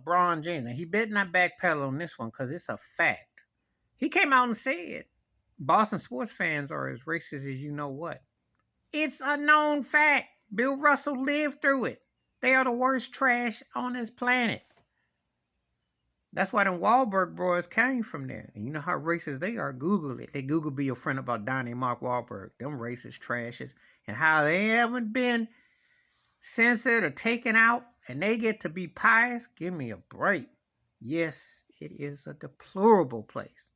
LeBron James. Now, he better not backpedal on this one because it's a fact. He came out and said Boston sports fans are as racist as you know what. It's a known fact. Bill Russell lived through it. They are the worst trash on this planet. That's why them Wahlberg boys came from there. And you know how racist they are. Google it. They Google be your friend about Donnie and Mark Wahlberg. Them racist trashes. And how they haven't been censored or taken out. And they get to be pious. Give me a break. Yes, it is a deplorable place.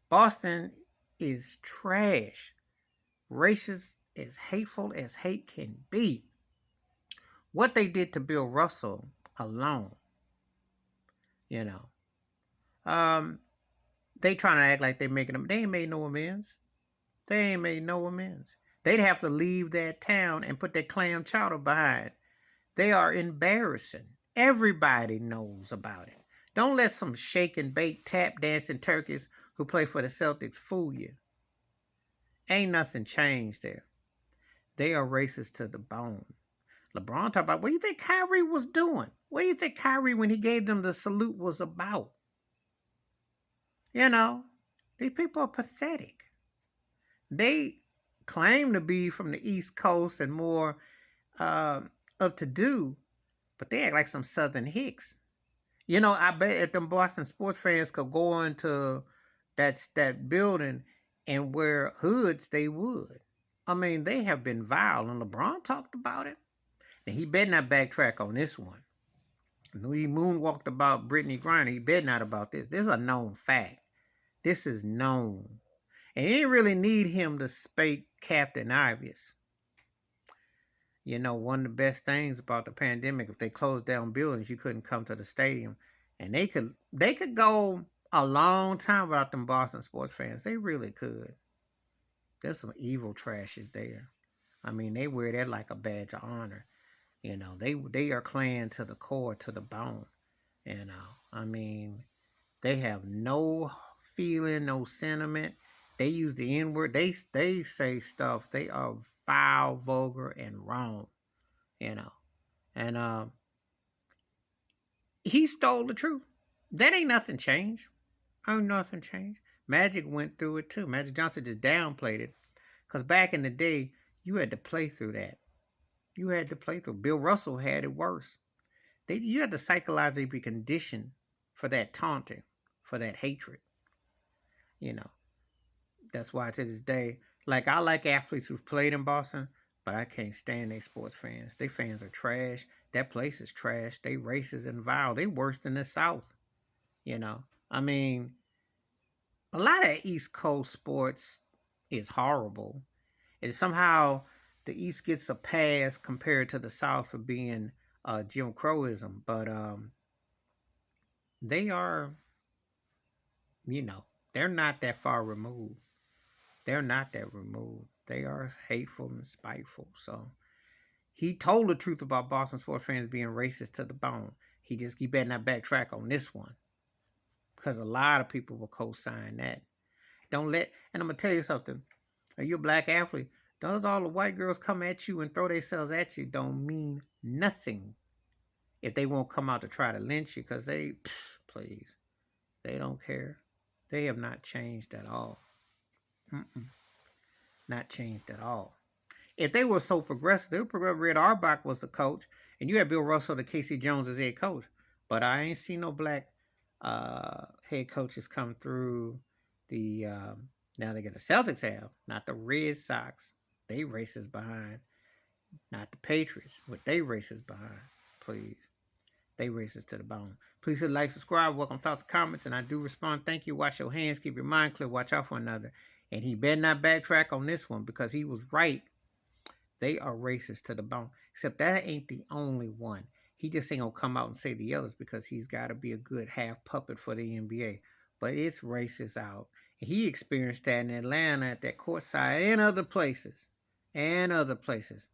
Boston is trash. Racist, as hateful as hate can be. What they did to Bill Russell alone, you know. They trying to act like they making them. They ain't made no amends. They ain't made no amends. They'd have to leave that town and put that clam chowder behind. They are embarrassing. Everybody knows about it. Don't let some shake and bake tap dancing turkeys who play for the Celtics fool you. Ain't nothing changed there. They are racist to the bone. LeBron talk about what do you think Kyrie was doing? What do you think Kyrie, when he gave them the salute, was about? You know, these people are pathetic. They claim to be from the East Coast and more up to do, but they act like some Southern hicks. You know, I bet if them Boston sports fans could go into that building and wear hoods, they would. I mean, they have been vile, and LeBron talked about it. And he better not backtrack on this one. He moonwalked about Brittany Griner. He better not about this. This is a known fact. This is known. And you didn't really need him to spake Captain Obvious. You know, one of the best things about the pandemic, if they closed down buildings, you couldn't come to the stadium. And they could go a long time without them Boston sports fans. They really could. There's some evil trashes there. I mean, they wear that like a badge of honor. You know, they are Klan to the core, to the bone. You know, I mean, they have no feeling, no sentiment. They use the N-word. They say stuff. They are foul, vulgar, and wrong. You know, and he stole the truth. That ain't nothing changed. Ain't nothing changed. Magic went through it too. Magic Johnson just downplayed it, because back in the day, you had to play through that. You had to play through. Bill Russell had it worse. You had to psychologically be conditioned for that taunting, for that hatred. You know, that's why to this day, like I like athletes who've played in Boston, but I can't stand they sports fans. They fans are trash. That place is trash. They racist and vile. They worse than the South. You know, I mean, a lot of East Coast sports is horrible. And somehow the East gets a pass compared to the South for being Jim Crowism, but they are, you know, they're not that far removed. They're not that removed. They are hateful and spiteful. So he told the truth about Boston sports fans being racist to the bone. He better not backtrack on this one, because a lot of people will co-sign that. And I'm gonna tell you something. Are you a black athlete? Those all the white girls come at you and throw themselves at you don't mean nothing if they won't come out to try to lynch you, because please, they don't care. They have not changed at all. Not changed at all. If they were so progressive, they would progressive. Red Auerbach was the coach, and you had Bill Russell and Casey Jones as head coach. But I ain't seen no black head coaches come through the. Now they get the Celtics have, not the Red Sox. They racist behind, not the Patriots. What they racist behind, please. They racist to the bone. Please hit like, subscribe, welcome thoughts, comments, and I do respond. Thank you. Wash your hands, keep your mind clear, watch out for another. And he better not backtrack on this one, because he was right. They are racist to the bone. Except that ain't the only one. He just ain't gonna come out and say the others, because he's got to be a good half puppet for the NBA. But it's racist out. And he experienced that in Atlanta at that courtside and other places.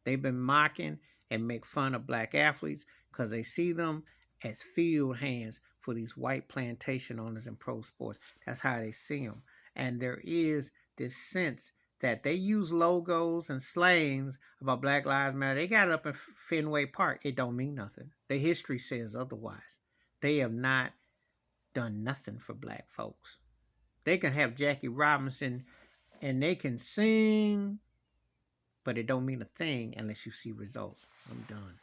They've been mocking and make fun of black athletes because they see them as field hands for these white plantation owners in pro sports. That's how they see them. And there is this sense that they use logos and slangs about Black Lives Matter. They got it up in Fenway Park. It don't mean nothing. The history says otherwise. They have not done nothing for black folks. They can have Jackie Robinson and they can sing, but it don't mean a thing unless you see results. I'm done.